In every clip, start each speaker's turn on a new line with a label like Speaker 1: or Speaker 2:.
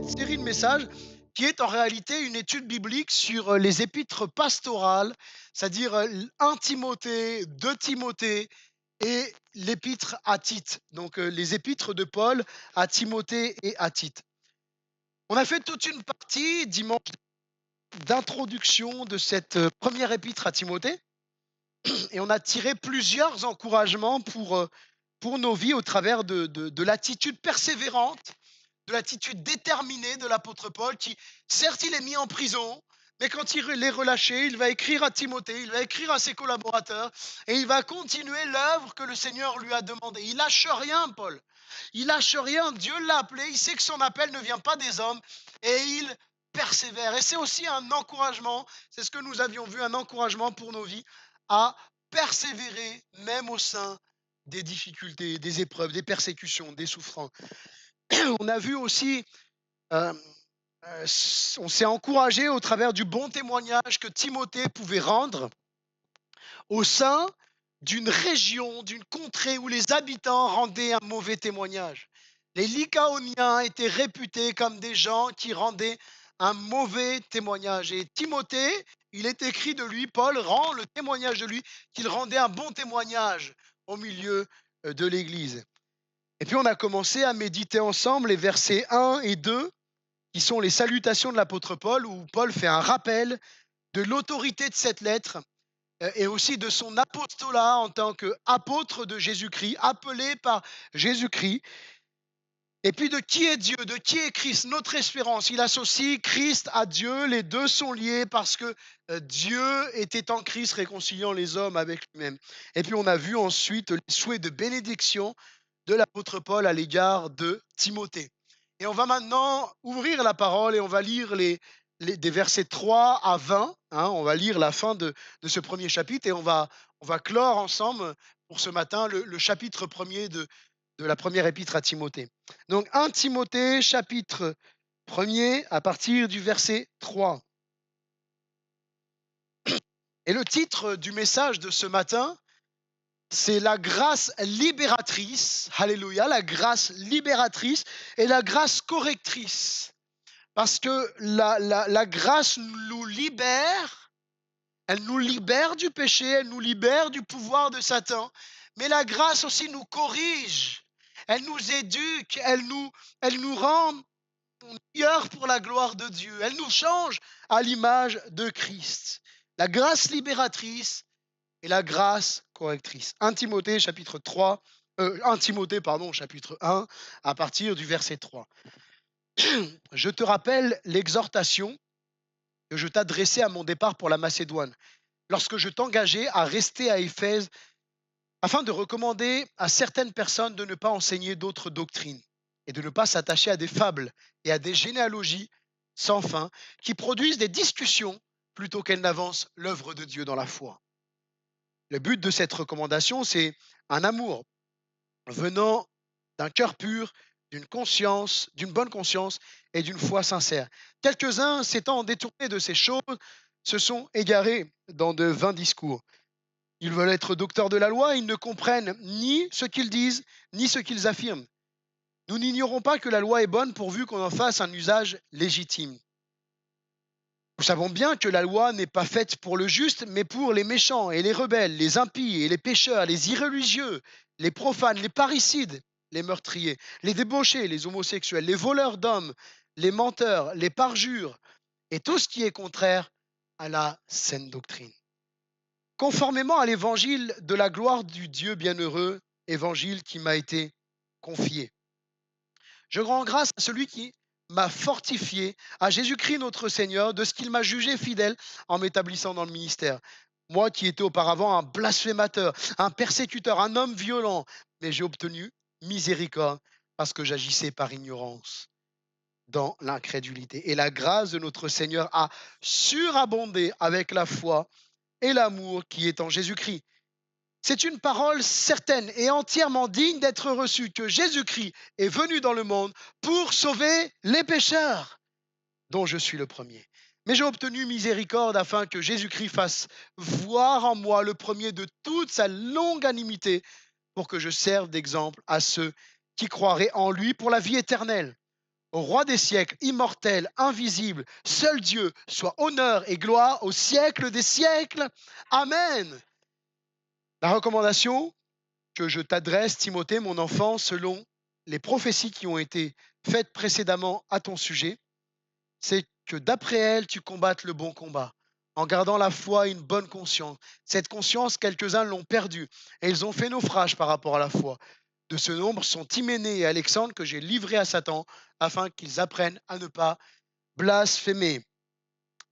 Speaker 1: cette série de messages qui est en réalité une étude biblique sur les épîtres pastorales, c'est-à-dire 1 Timothée, 2 Timothée et l'épître à Tite. Donc les épîtres de Paul à Timothée et à Tite. On a fait toute une partie dimanche d'introduction de cette première épître à Timothée et on a tiré plusieurs encouragements pour nos vies au travers de l'attitude persévérante, de l'attitude déterminée de l'apôtre Paul qui, certes, il est mis en prison, mais quand il est relâché, il va écrire à Timothée, il va écrire à ses collaborateurs et il va continuer l'œuvre que le Seigneur lui a demandé. Il lâche rien, Paul. Il lâche rien. Dieu l'a appelé. Il sait que son appel ne vient pas des hommes et il persévère. Et c'est aussi un encouragement. C'est ce que nous avions vu, un encouragement pour nos vies à persévérer même au sein des difficultés, des épreuves, des persécutions, des souffrances. On a vu aussi, euh, on s'est encouragé au travers du bon témoignage que Timothée pouvait rendre au sein d'une région, d'une contrée où les habitants rendaient un mauvais témoignage. Les Lycaoniens étaient réputés comme des gens qui rendaient un mauvais témoignage. Et Timothée, il est écrit de lui, Paul rend le témoignage de lui, qu'il rendait un bon témoignage au milieu de l'Église. Et puis on a commencé à méditer ensemble les versets 1 et 2, qui sont les salutations de l'apôtre Paul, où Paul fait un rappel de l'autorité de cette lettre et aussi de son apostolat en tant qu'apôtre de Jésus-Christ, appelé par Jésus-Christ. Et puis de qui est Dieu, de qui est Christ, notre espérance. Il associe Christ à Dieu, les deux sont liés parce que Dieu était en Christ réconciliant les hommes avec lui-même. Et puis on a vu ensuite les souhaits de bénédiction de l'apôtre Paul à l'égard de Timothée. Et on va maintenant ouvrir la parole et on va lire des versets 3 à 20. On va lire la fin de ce premier chapitre et on va clore ensemble pour ce matin le chapitre premier de la première épître à Timothée. Donc 1 Timothée, chapitre premier à partir du verset 3. Et le titre du message de ce matin, c'est la grâce libératrice, alléluia, la grâce libératrice et la grâce correctrice. Parce que la grâce nous libère, elle nous libère du péché, elle nous libère du pouvoir de Satan, mais la grâce aussi nous corrige, elle nous éduque, elle nous rend meilleurs pour la gloire de Dieu, elle nous change à l'image de Christ. La grâce libératrice et la grâce correctrice. 1 Timothée chapitre 3, 1 Timothée pardon, chapitre 1 à partir du verset 3. Je te rappelle l'exhortation que je t'adressais à mon départ pour la Macédoine, lorsque je t'engageais à rester à Éphèse afin de recommander à certaines personnes de ne pas enseigner d'autres doctrines et de ne pas s'attacher à des fables et à des généalogies sans fin qui produisent des discussions plutôt qu'elles n'avancent l'œuvre de Dieu dans la foi. Le but de cette recommandation, c'est un amour venant d'un cœur pur, d'une bonne conscience et d'une foi sincère. Quelques-uns, s'étant détournés de ces choses, se sont égarés dans de vains discours. Ils veulent être docteurs de la loi, ils ne comprennent ni ce qu'ils disent, ni ce qu'ils affirment. Nous n'ignorons pas que la loi est bonne pourvu qu'on en fasse un usage légitime. Nous savons bien que la loi n'est pas faite pour le juste, mais pour les méchants et les rebelles, les impies et les pécheurs, les irréligieux, les profanes, les parricides, les meurtriers, les débauchés, les homosexuels, les voleurs d'hommes, les menteurs, les parjures, et tout ce qui est contraire à la saine doctrine. Conformément à l'évangile de la gloire du Dieu bienheureux, évangile qui m'a été confié. Je rends grâce à celui qui m'a fortifié, à Jésus-Christ notre Seigneur, de ce qu'il m'a jugé fidèle en m'établissant dans le ministère. Moi qui étais auparavant un blasphémateur, un persécuteur, un homme violent, mais j'ai obtenu miséricorde parce que j'agissais par ignorance dans l'incrédulité. Et la grâce de notre Seigneur a surabondé avec la foi et l'amour qui est en Jésus-Christ. C'est une parole certaine et entièrement digne d'être reçue que Jésus-Christ est venu dans le monde pour sauver les pécheurs, dont je suis le premier. Mais j'ai obtenu miséricorde afin que Jésus-Christ fasse voir en moi le premier de toute sa longanimité pour que je serve d'exemple à ceux qui croiraient en lui pour la vie éternelle. au roi des siècles, immortel, invisible, seul Dieu, soit honneur et gloire au siècle des siècles. Amen. La recommandation que je t'adresse, Timothée, mon enfant, selon les prophéties qui ont été faites précédemment à ton sujet, c'est que d'après elles, tu combattes le bon combat, en gardant la foi et une bonne conscience. Cette conscience, quelques-uns l'ont perdue, et ils ont fait naufrage par rapport à la foi. De ce nombre sont Hyménée et Alexandre que j'ai livrés à Satan, afin qu'ils apprennent à ne pas blasphémer.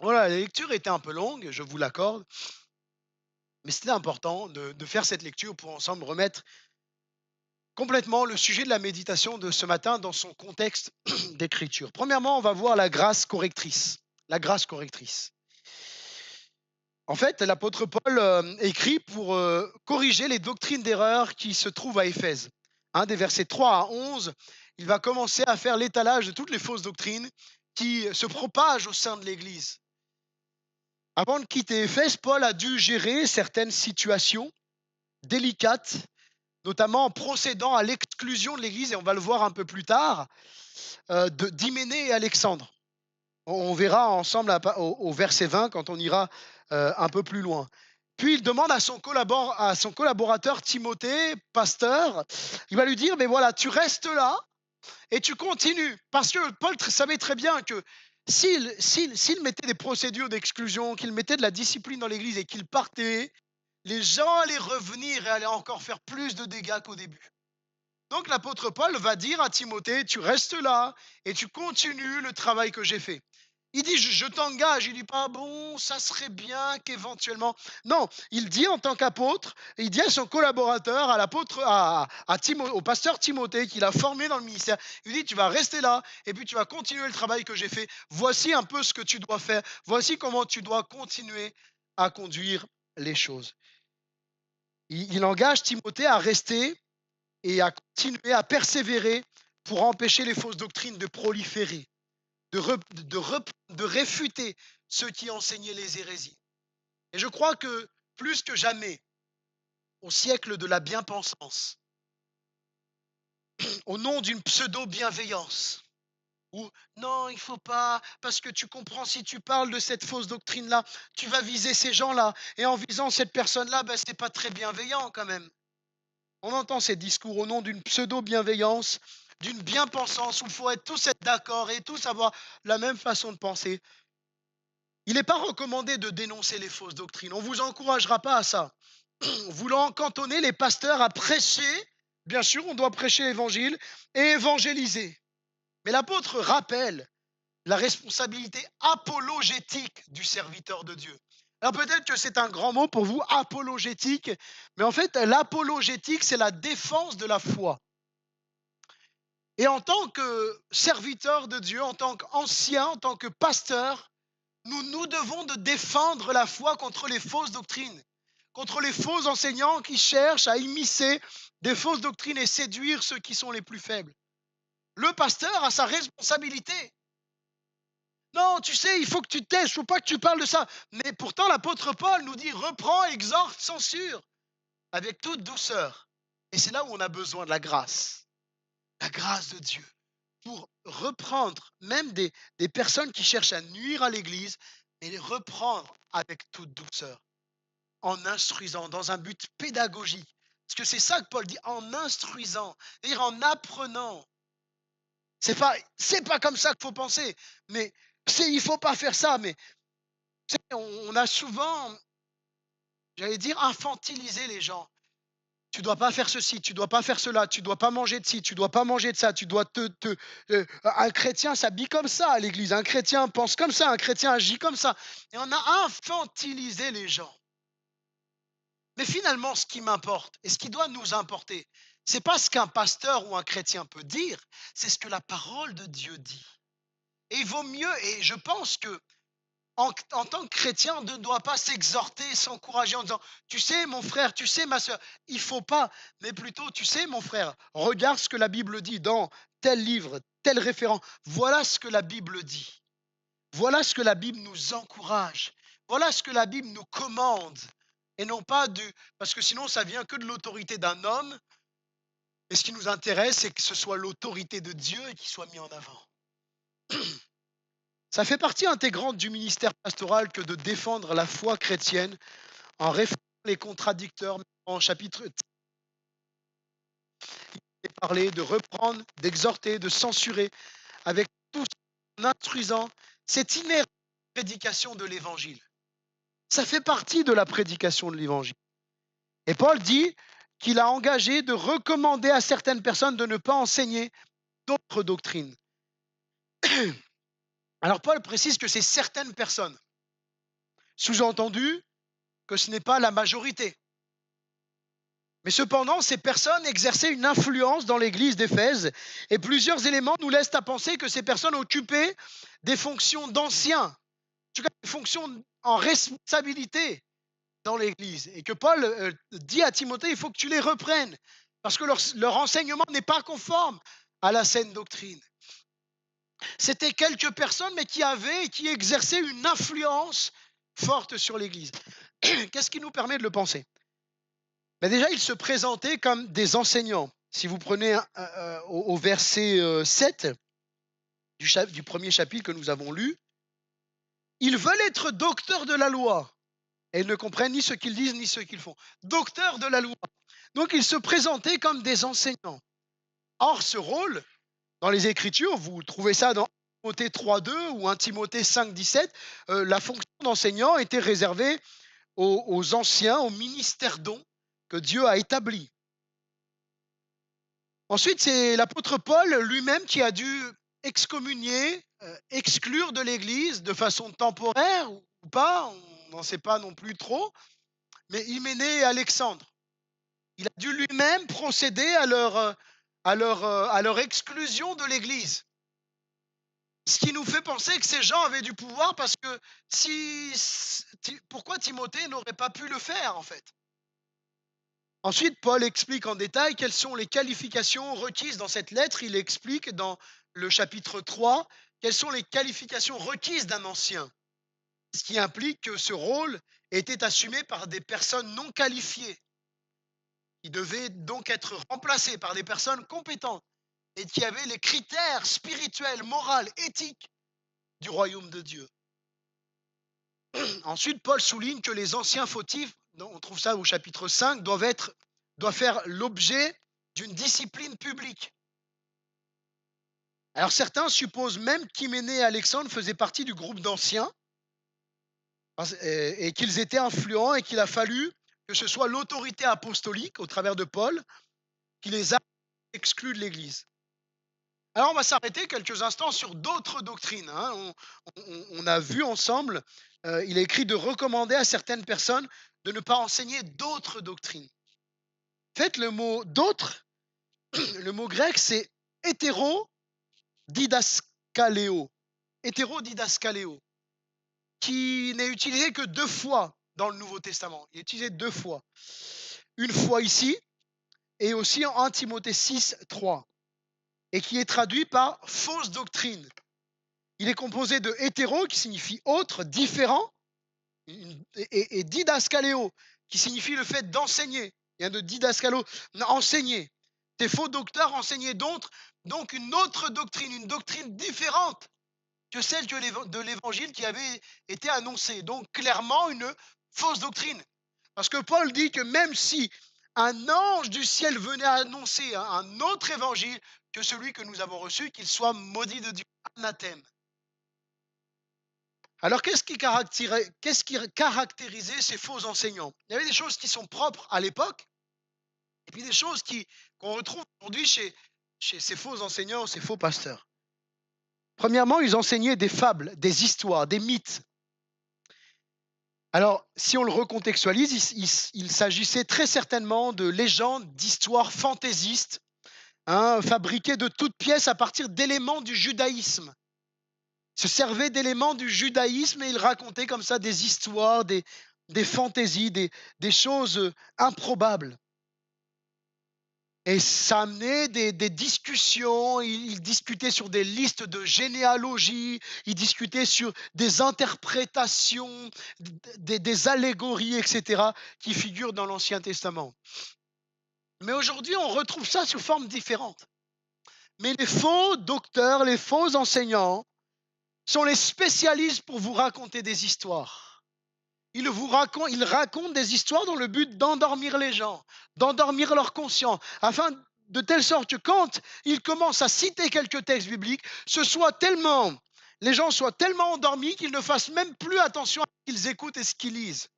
Speaker 1: Voilà, la lecture était un peu longue, je vous l'accorde, mais c'était important de faire cette lecture pour ensemble remettre complètement le sujet de la méditation de ce matin dans son contexte d'écriture. Premièrement, on va voir la grâce correctrice. La grâce correctrice. En fait, l'apôtre Paul écrit pour corriger les doctrines d'erreur qui se trouvent à Éphèse. Des versets 3 à 11, il va commencer à faire l'étalage de toutes les fausses doctrines qui se propagent au sein de l'Église. Avant de quitter Éphèse, Paul a dû gérer certaines situations délicates, notamment en procédant à l'exclusion de l'Église, et on va le voir un peu plus tard, d'Hyménée et Alexandre. On verra ensemble au verset 20 quand on ira un peu plus loin. Puis il demande à son collaborateur Timothée, pasteur, il va lui dire, mais voilà, tu restes là et tu continues. Parce que Paul savait très bien que s'il mettait des procédures d'exclusion, qu'il mettait de la discipline dans l'Église et qu'il partait, les gens allaient revenir et allaient encore faire plus de dégâts qu'au début. Donc l'apôtre Paul va dire à Timothée, tu restes là et tu continues le travail que j'ai fait. Il dit, je t'engage, il dit pas, bon, ça serait bien qu'éventuellement. Non, il dit en tant qu'apôtre, il dit à son collaborateur, à l'apôtre, au pasteur Timothée, qu'il a formé dans le ministère, il dit, tu vas rester là, et puis tu vas continuer le travail que j'ai fait. Voici un peu ce que tu dois faire. Voici comment tu dois continuer à conduire les choses. Il engage Timothée à rester et à continuer à persévérer pour empêcher les fausses doctrines de proliférer, de réfuter ceux qui enseignaient les hérésies. Et je crois que plus que jamais, au siècle de la bien-pensance, au nom d'une pseudo-bienveillance, ou non, il ne faut pas, parce que tu comprends, si tu parles de cette fausse doctrine-là, tu vas viser ces gens-là, et en visant cette personne-là, ben, ce n'est pas très bienveillant quand même. On entend ces discours au nom d'une pseudo-bienveillance, d'une bien-pensance où il faut tous être d'accord et tous avoir la même façon de penser. Il n'est pas recommandé de dénoncer les fausses doctrines. On ne vous encouragera pas à ça. Voulant cantonner les pasteurs à prêcher, bien sûr, on doit prêcher l'évangile et évangéliser. Mais l'apôtre rappelle la responsabilité apologétique du serviteur de Dieu. Alors peut-être que c'est un grand mot pour vous, apologétique, mais en fait, l'apologétique, c'est la défense de la foi. Et en tant que serviteur de Dieu, en tant qu'ancien, en tant que pasteur, nous devons de défendre la foi contre les fausses doctrines, contre les faux enseignants qui cherchent à immiscer des fausses doctrines et séduire ceux qui sont les plus faibles. Le pasteur a sa responsabilité. Non, tu sais, il faut que tu te taises, il ne faut pas que tu parles de ça. Mais pourtant, l'apôtre Paul nous dit, reprends, exhorte, censure, avec toute douceur. Et c'est là où on a besoin de la grâce de Dieu, pour reprendre même des personnes qui cherchent à nuire à l'Église, mais les reprendre avec toute douceur, en instruisant, dans un but pédagogique. Parce que c'est ça que Paul dit, en instruisant, c'est-à-dire en apprenant. C'est pas comme ça qu'il faut penser, mais il ne faut pas faire ça, mais on a souvent, j'allais dire, infantilisé les gens. Tu ne dois pas faire ceci, tu ne dois pas faire cela, tu ne dois pas manger de ci, tu ne dois pas manger de ça, tu dois un chrétien s'habille comme ça à l'église, un chrétien pense comme ça, un chrétien agit comme ça. Et on a infantilisé les gens. Mais finalement, ce qui m'importe et ce qui doit nous importer, c'est pas ce qu'un pasteur ou un chrétien peut dire, c'est ce que la parole de Dieu dit. Et il vaut mieux, et je pense que en tant que chrétien, on ne doit pas s'exhorter, s'encourager en disant, tu sais mon frère, tu sais ma soeur, il ne faut pas, mais plutôt, tu sais mon frère, regarde ce que la Bible dit dans tel livre, tel référent, voilà ce que la Bible dit, voilà ce que la Bible nous encourage, voilà ce que la Bible nous commande, et non pas parce que sinon ça vient que de l'autorité d'un homme, et ce qui nous intéresse, c'est que ce soit l'autorité de Dieu et qu'il soit mis en avant. Ça fait partie intégrante du ministère pastoral que de défendre la foi chrétienne en réfutant les contradicteurs. En chapitre parler, de reprendre, d'exhorter, de censurer avec tout en instruisant. C'est inhérent à la prédication de l'évangile. Ça fait partie de la prédication de l'évangile. Et Paul dit qu'il a engagé de recommander à certaines personnes de ne pas enseigner d'autres doctrines. Alors Paul précise que c'est certaines personnes. Sous-entendu que ce n'est pas la majorité. Mais cependant, ces personnes exerçaient une influence dans l'église d'Éphèse et plusieurs éléments nous laissent à penser que ces personnes occupaient des fonctions d'anciens, en tout cas des fonctions en responsabilité dans l'église. Et que Paul dit à Timothée, il faut que tu les reprennes parce que leur enseignement n'est pas conforme à la saine doctrine. C'était quelques personnes, mais qui avaient et qui exerçaient une influence forte sur l'église. Qu'est-ce qui nous permet de le penser? Mais déjà, ils se présentaient comme des enseignants. Si vous prenez au verset 7 du premier chapitre que nous avons lu, ils veulent être docteurs de la loi. Et ils ne comprennent ni ce qu'ils disent ni ce qu'ils font. Docteurs de la loi. Donc, ils se présentaient comme des enseignants. Or, ce rôle, dans les Écritures, vous trouvez ça dans Timothée 3.2 ou 1 Timothée 5.17, la fonction d'enseignant était réservée aux anciens, au ministère don que Dieu a établi. Ensuite, c'est l'apôtre Paul lui-même qui a dû excommunier, exclure de l'Église de façon temporaire ou pas, on n'en sait pas non plus trop, mais Hyménée et Alexandre. Il a dû lui-même procéder à leur exclusion de l'Église. Ce qui nous fait penser que ces gens avaient du pouvoir parce que pourquoi Timothée n'aurait pas pu le faire en fait? Ensuite, Paul explique en détail quelles sont les qualifications requises dans cette lettre. Il explique dans le chapitre 3 quelles sont les qualifications requises d'un ancien, ce qui implique que ce rôle était assumé par des personnes non qualifiées, qui devaient donc être remplacées par des personnes compétentes et qui avaient les critères spirituels, moraux, éthiques du royaume de Dieu. Ensuite, Paul souligne que les anciens fautifs, on trouve ça au chapitre 5, doivent faire l'objet d'une discipline publique. Alors certains supposent même qu'Hyménée et Alexandre faisaient partie du groupe d'anciens et qu'ils étaient influents et qu'il a fallu que ce soit l'autorité apostolique au travers de Paul qui les a exclus de l'Église. Alors on va s'arrêter quelques instants sur d'autres doctrines. On a vu ensemble, il est écrit de recommander à certaines personnes de ne pas enseigner d'autres doctrines. Faites le mot d'autres, le mot grec c'est hétérodidascaléo, hétérodidascaléo, qui n'est utilisé que 2 fois dans le Nouveau Testament. Il est utilisé 2 fois. Une fois ici et aussi en 1 Timothée 6, 3. Et qui est traduit par fausse doctrine. Il est composé de hétéro, qui signifie autre, différent, et didascaléo, qui signifie le fait d'enseigner. Il y a de didascalo, enseigner. Ces faux docteurs enseignaient d'autres, donc une autre doctrine, une doctrine différente que celle de l'évangile qui avait été annoncée. Donc clairement une fausse doctrine. Parce que Paul dit que même si un ange du ciel venait annoncer un autre évangile que celui que nous avons reçu, qu'il soit maudit de Dieu, anathème. Alors qu'est-ce qui caractérisait ces faux enseignants? Il y avait des choses qui sont propres à l'époque, et puis des choses qu'on retrouve aujourd'hui chez ces faux enseignants, ces faux pasteurs. Premièrement, ils enseignaient des fables, des histoires, des mythes. Alors, si on le recontextualise, il s'agissait très certainement de légendes, d'histoires fantaisistes, fabriquées de toutes pièces à partir d'éléments du judaïsme. Se servait d'éléments du judaïsme et il racontait comme ça des histoires, des fantaisies, des choses improbables. Et ça amenait des discussions, ils discutaient sur des listes de généalogie, ils discutaient sur des interprétations, des allégories, etc., qui figurent dans l'Ancien Testament. Mais aujourd'hui, on retrouve ça sous forme différente. Mais les faux docteurs, les faux enseignants, sont les spécialistes pour vous raconter des histoires. Ils racontent des histoires dans le but d'endormir les gens, d'endormir leur conscience, afin de telle sorte que quand ils commencent à citer quelques textes bibliques, les gens soient tellement endormis qu'ils ne fassent même plus attention à ce qu'ils écoutent et ce qu'ils lisent.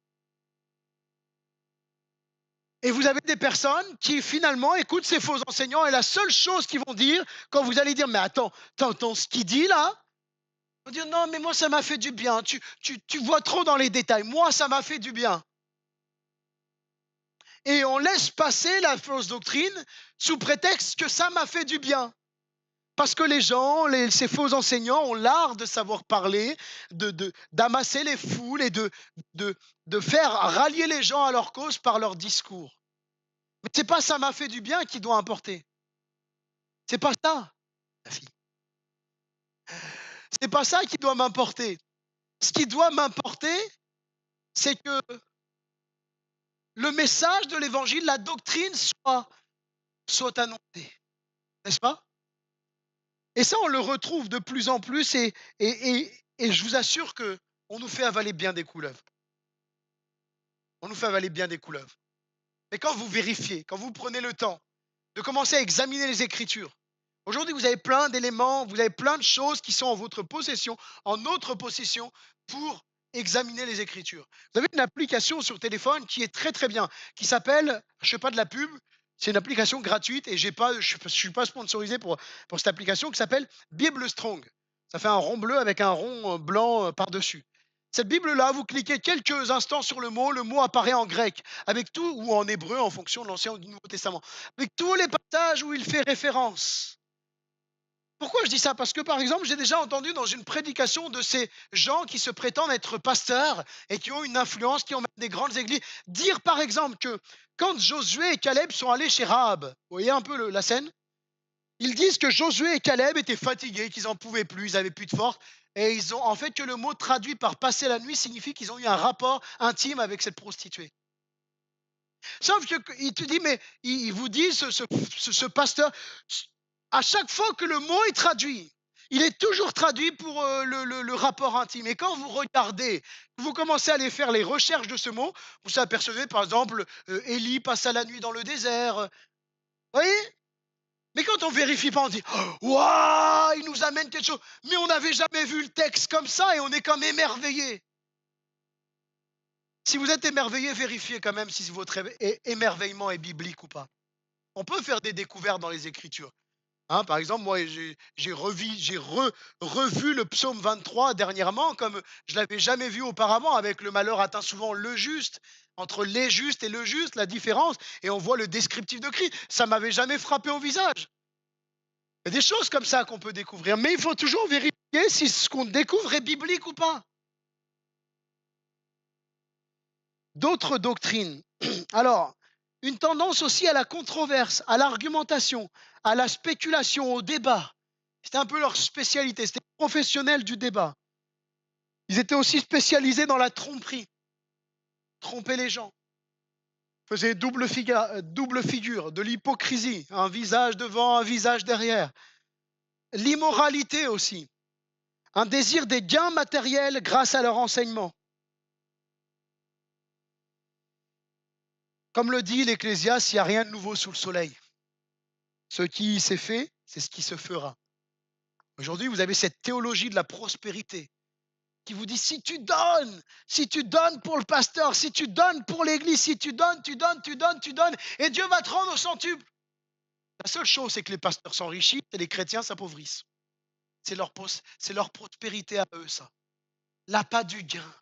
Speaker 1: Et vous avez des personnes qui finalement écoutent ces faux enseignants et la seule chose qu'ils vont dire quand vous allez dire mais attends, t'entends ce qu'il dit là? Ils vont dire non mais moi ça m'a fait du bien, tu vois trop dans les détails, moi ça m'a fait du bien. Et on laisse passer la fausse doctrine sous prétexte que ça m'a fait du bien. Parce que les gens, ces faux enseignants ont l'art de savoir parler, d'amasser les foules et de faire rallier les gens à leur cause par leur discours. Mais c'est pas ça m'a fait du bien qui doit importer. C'est pas ça, la fille. C'est pas ça qui doit m'importer. Ce qui doit m'importer, c'est que le message de l'évangile, la doctrine soit annoncée. N'est-ce pas? Et ça, on le retrouve de plus en plus et je vous assure que on nous fait avaler bien des couleuvres. On nous fait avaler bien des couleuvres. Mais quand vous vérifiez, quand vous prenez le temps de commencer à examiner les Écritures, aujourd'hui, vous avez plein d'éléments, vous avez plein de choses qui sont en votre possession, en notre possession, pour examiner les Écritures. Vous avez une application sur téléphone qui est très très bien, qui s'appelle, je ne fais pas de la pub, c'est une application gratuite et je ne suis pas sponsorisé pour cette application qui s'appelle Bible Strong. Ça fait un rond bleu avec un rond blanc par-dessus. Cette Bible-là, vous cliquez quelques instants sur le mot apparaît en grec, avec tout, ou en hébreu en fonction de l'Ancien ou du Nouveau Testament, avec tous les passages où il fait référence. Pourquoi je dis ça? Parce que, par exemple, j'ai déjà entendu dans une prédication de ces gens qui se prétendent être pasteurs et qui ont une influence, qui ont même des grandes églises, dire par exemple que quand Josué et Caleb sont allés chez Rahab, vous voyez un peu la scène? Ils disent que Josué et Caleb étaient fatigués, qu'ils n'en pouvaient plus, ils n'avaient plus de force. Et ils ont en fait que le mot traduit par passer la nuit signifie qu'ils ont eu un rapport intime avec cette prostituée. Sauf qu'il te dit, mais il vous dit, ce pasteur, à chaque fois que le mot est traduit, il est toujours traduit pour le rapport intime. Et quand vous regardez, vous commencez à aller faire les recherches de ce mot, vous apercevez par exemple, Élie passa la nuit dans le désert. Vous voyez? Mais quand on vérifie pas, on dit waouh, il nous amène quelque chose. Mais on n'avait jamais vu le texte comme ça et on est comme émerveillé. Si vous êtes émerveillé, vérifiez quand même si votre émerveillement est biblique ou pas. On peut faire des découvertes dans les Écritures. Hein, par exemple, moi, revu le psaume 23 dernièrement, comme je l'avais jamais vu auparavant, avec le malheur atteint souvent le juste. Entre les justes et le juste, la différence, et on voit le descriptif de Christ. Ça m'avait jamais frappé au visage. Il y a des choses comme ça qu'on peut découvrir, mais il faut toujours vérifier si ce qu'on découvre est biblique ou pas. D'autres doctrines. Alors, une tendance aussi à la controverse, à l'argumentation, à la spéculation, au débat. C'était un peu leur spécialité, c'était professionnel du débat. Ils étaient aussi spécialisés dans la tromperie, tromper les gens. Ils faisaient double figure, de l'hypocrisie, un visage devant, un visage derrière. L'immoralité aussi, un désir des gains matériels grâce à leur enseignement. Comme le dit l'Ecclésiaste, il n'y a rien de nouveau sous le soleil. Ce qui s'est fait, c'est ce qui se fera. Aujourd'hui, vous avez cette théologie de la prospérité qui vous dit si tu donnes pour le pasteur, si tu donnes pour l'église, si tu donnes, tu donnes, et Dieu va te rendre au centuple. La seule chose, c'est que les pasteurs s'enrichissent et les chrétiens s'appauvrissent. C'est leur prospérité à eux, ça. L'appât du gain.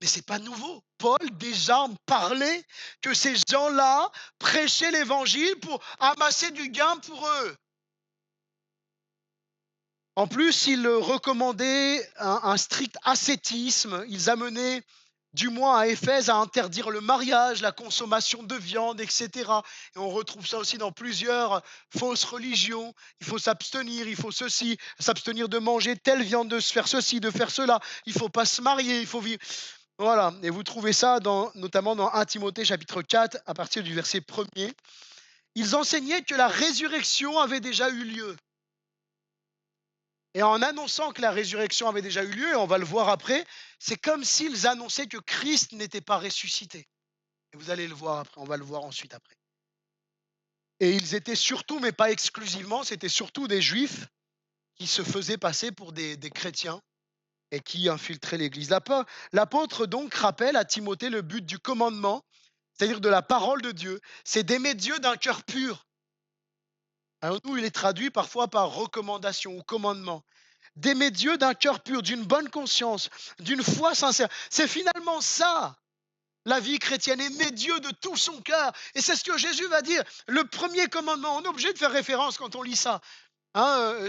Speaker 1: Mais c'est pas nouveau. Paul déjà parlait que ces gens-là prêchaient l'évangile pour amasser du gain pour eux. En plus, ils recommandaient un strict ascétisme. Ils amenaient, du moins à Éphèse, à interdire le mariage, la consommation de viande, etc. Et on retrouve ça aussi dans plusieurs fausses religions. Il faut s'abstenir, il faut ceci, s'abstenir de manger telle viande, de se faire ceci, de faire cela. Il ne faut pas se marier, il faut vivre. Voilà, et vous trouvez ça notamment dans 1 Timothée chapitre 4, à partir du verset 1er. Ils enseignaient que la résurrection avait déjà eu lieu. Et en annonçant que la résurrection avait déjà eu lieu, et on va le voir après, c'est comme s'ils annonçaient que Christ n'était pas ressuscité. Et vous allez le voir après, on va le voir ensuite après. Et ils étaient surtout, mais pas exclusivement, c'était surtout des Juifs qui se faisaient passer pour des chrétiens et qui infiltraient l'Église. L'apôtre donc rappelle à Timothée le but du commandement, c'est-à-dire de la parole de Dieu, c'est d'aimer Dieu d'un cœur pur. Alors nous, il est traduit parfois par recommandation ou commandement. D'aimer Dieu d'un cœur pur, d'une bonne conscience, d'une foi sincère. C'est finalement ça, la vie chrétienne, aimer Dieu de tout son cœur. Et c'est ce que Jésus va dire. Le premier commandement, on est obligé de faire référence quand on lit ça. Hein,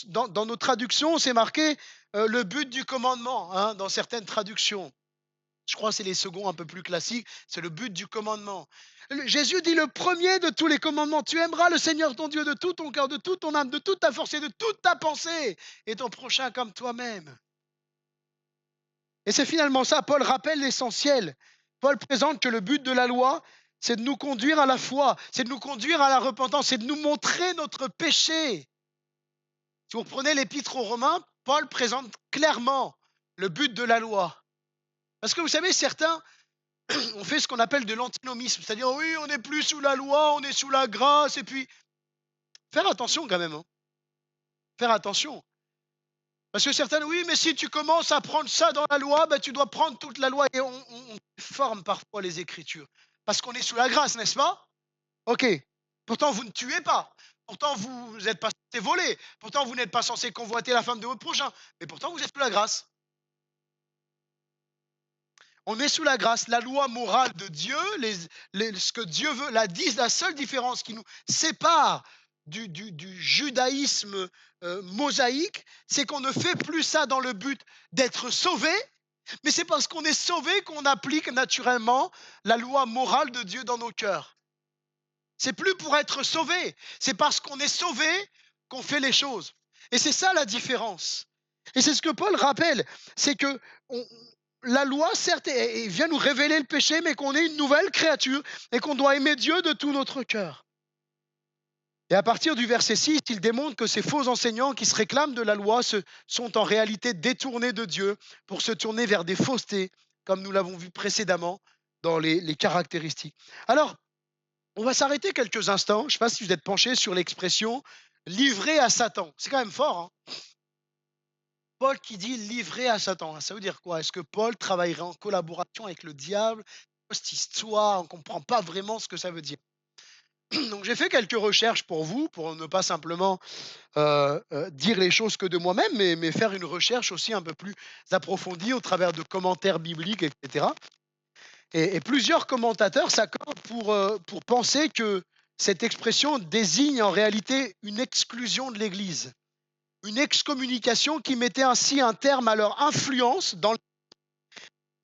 Speaker 1: dans nos traductions, c'est marqué le but du commandement, hein, dans certaines traductions. Je crois que c'est les seconds un peu plus classiques, c'est le but du commandement. Jésus dit le premier de tous les commandements, tu aimeras le Seigneur ton Dieu de tout ton cœur, de toute ton âme, de toute ta force et de toute ta pensée, et ton prochain comme toi-même. Et c'est finalement ça, Paul rappelle l'essentiel. Paul présente que le but de la loi, c'est de nous conduire à la foi, c'est de nous conduire à la repentance, c'est de nous montrer notre péché. Si vous reprenez l'épître aux Romains, Paul présente clairement le but de la loi. Parce que vous savez, certains ont fait ce qu'on appelle de l'antinomisme, c'est-à-dire oui, on n'est plus sous la loi, on est sous la grâce, et puis faire attention quand même, hein. Faire attention. Parce que certains, oui, mais si tu commences à prendre ça dans la loi, ben, tu dois prendre toute la loi, et on forme parfois les Écritures. Parce qu'on est sous la grâce, n'est-ce pas? Ok. Pourtant, vous ne tuez pas. Pourtant, vous n'êtes pas censé voler. Pourtant, vous n'êtes pas censé convoiter la femme de votre prochain. Mais pourtant, vous êtes sous la grâce. On est sous la grâce. La loi morale de Dieu, ce que Dieu veut, la seule différence qui nous sépare du judaïsme mosaïque, c'est qu'on ne fait plus ça dans le but d'être sauvé, mais c'est parce qu'on est sauvé qu'on applique naturellement la loi morale de Dieu dans nos cœurs. C'est plus pour être sauvé, c'est parce qu'on est sauvé qu'on fait les choses. Et c'est ça la différence. Et c'est ce que Paul rappelle, c'est que la loi, certes, vient nous révéler le péché, mais qu'on est une nouvelle créature et qu'on doit aimer Dieu de tout notre cœur. Et à partir du verset 6, il démontre que ces faux enseignants qui se réclament de la loi sont en réalité détournés de Dieu pour se tourner vers des faussetés, comme nous l'avons vu précédemment dans les caractéristiques. Alors, on va s'arrêter quelques instants. Je ne sais pas si vous êtes penché sur l'expression livré à Satan. C'est quand même fort, hein? Paul qui dit livré à Satan. Ça veut dire quoi? Est-ce que Paul travaillerait en collaboration avec le diable? Cette histoire, on ne comprend pas vraiment ce que ça veut dire. Donc j'ai fait quelques recherches pour vous, pour ne pas simplement dire les choses que de moi-même, mais faire une recherche aussi un peu plus approfondie au travers de commentaires bibliques, etc. Et plusieurs commentateurs s'accordent pour penser que cette expression désigne en réalité une exclusion de l'Église, une excommunication qui mettait ainsi un terme à leur influence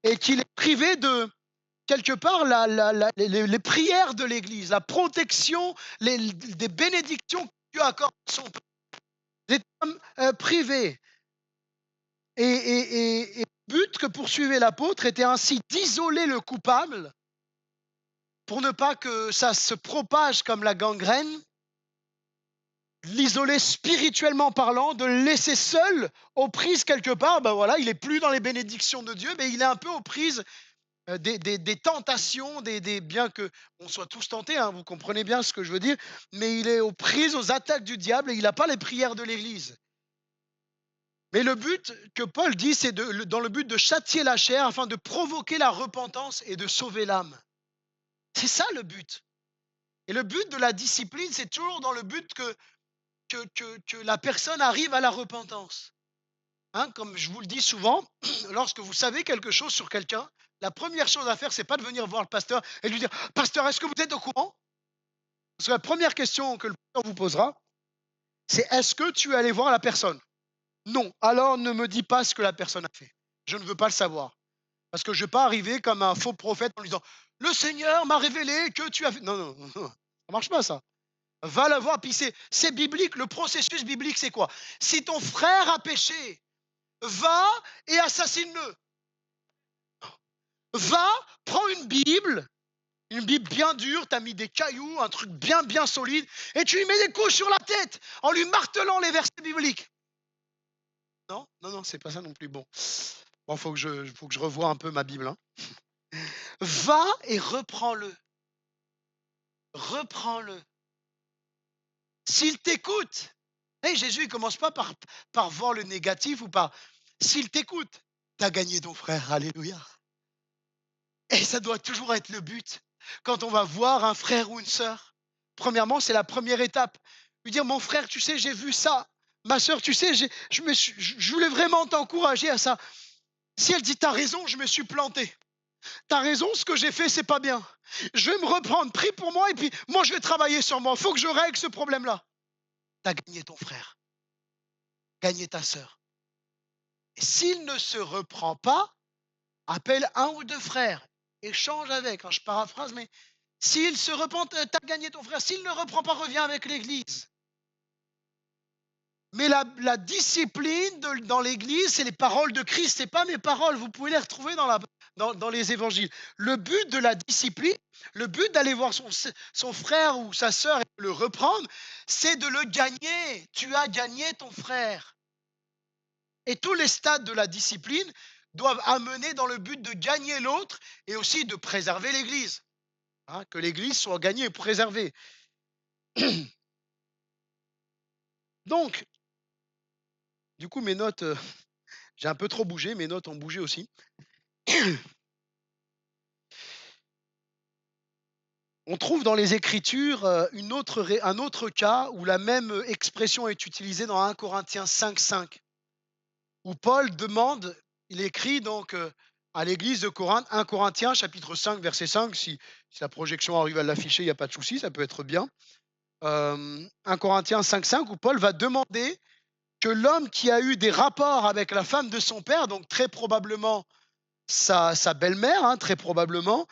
Speaker 1: et qui les privait de, quelque part, les prières de l'Église, la protection, des bénédictions que Dieu accorde à son peuple, des termes privés. Et le but que poursuivait l'apôtre était ainsi d'isoler le coupable pour ne pas que ça se propage comme la gangrène, l'isoler spirituellement parlant, de le laisser seul, aux prises quelque part. Ben voilà, il n'est plus dans les bénédictions de Dieu, mais il est un peu aux prises des tentations, bien qu'on soit tous tentés, hein, vous comprenez bien ce que je veux dire, mais il est aux prises, aux attaques du diable, et il n'a pas les prières de l'Église. Mais le but que Paul dit, c'est dans le but de châtier la chair afin de provoquer la repentance et de sauver l'âme. C'est ça le but. Et le but de la discipline, c'est toujours dans le but que la personne arrive à la repentance. Hein, comme je vous le dis souvent, lorsque vous savez quelque chose sur quelqu'un, la première chose à faire, c'est pas de venir voir le pasteur et lui dire « Pasteur, est-ce que vous êtes au courant ?» Parce que la première question que le pasteur vous posera, c'est « Est-ce que tu es allé voir la personne ?» Non. Alors ne me dis pas ce que la personne a fait. Je ne veux pas le savoir. Parce que je ne vais pas arriver comme un faux prophète en lui disant « Le Seigneur m'a révélé que tu as fait… » Non, non, non, ça ne marche pas ça. Va la voir, puis c'est biblique. Le processus biblique, c'est quoi? Si ton frère a péché, va et assassine-le. Va, prends une Bible bien dure, tu as mis des cailloux, un truc bien solide, et tu lui mets des coups sur la tête en lui martelant les versets bibliques. Non? Non, non, c'est pas ça non plus. Bon, faut que je revoie un peu ma Bible, hein. Va et reprends-le. Reprends-le. S'il t'écoute. Hey, Jésus, il commence pas par voir le négatif ou par s'il t'écoute, tu as gagné ton frère. Alléluia. Et ça doit toujours être le but. Quand on va voir un frère ou une sœur, premièrement, c'est la première étape. Lui dire, mon frère, tu sais, j'ai vu ça. Ma sœur, tu sais, je voulais vraiment t'encourager à ça. Si elle dit, t'as raison, je me suis planté. T'as raison, ce que j'ai fait, c'est pas bien. Je vais me reprendre, prie pour moi, et puis moi, je vais travailler sur moi. Il faut que je règle ce problème-là. T'as gagné ton frère, gagné ta sœur. Et s'il ne se reprend pas, appelle un ou deux frères, échange avec, hein, je paraphrase, mais s'il se repent, tu as gagné ton frère. S'il ne reprend pas, reviens avec l'Église. Mais la discipline dans l'Église, c'est les paroles de Christ, ce n'est pas mes paroles. Vous pouvez les retrouver dans les évangiles. Le but de la discipline, le but d'aller voir son frère ou sa sœur et de le reprendre, c'est de le gagner. Tu as gagné ton frère. Et tous les stades de la discipline doivent amener dans le but de gagner l'autre et aussi de préserver l'Église. Hein, que l'Église soit gagnée et préservée. Donc, du coup, mes notes, j'ai un peu trop bougé, mes notes ont bougé aussi. On trouve dans les Écritures un autre cas où la même expression est utilisée dans 1 Corinthiens 5,5, où Paul demande, il écrit donc à l'église de Corinthe, 1 Corinthiens chapitre 5, verset 5, si la projection arrive à l'afficher, il n'y a pas de souci, ça peut être bien. 1 Corinthiens 5,5, où Paul va demander que l'homme qui a eu des rapports avec la femme de son père, donc très probablement sa belle-mère, hein, très probablement,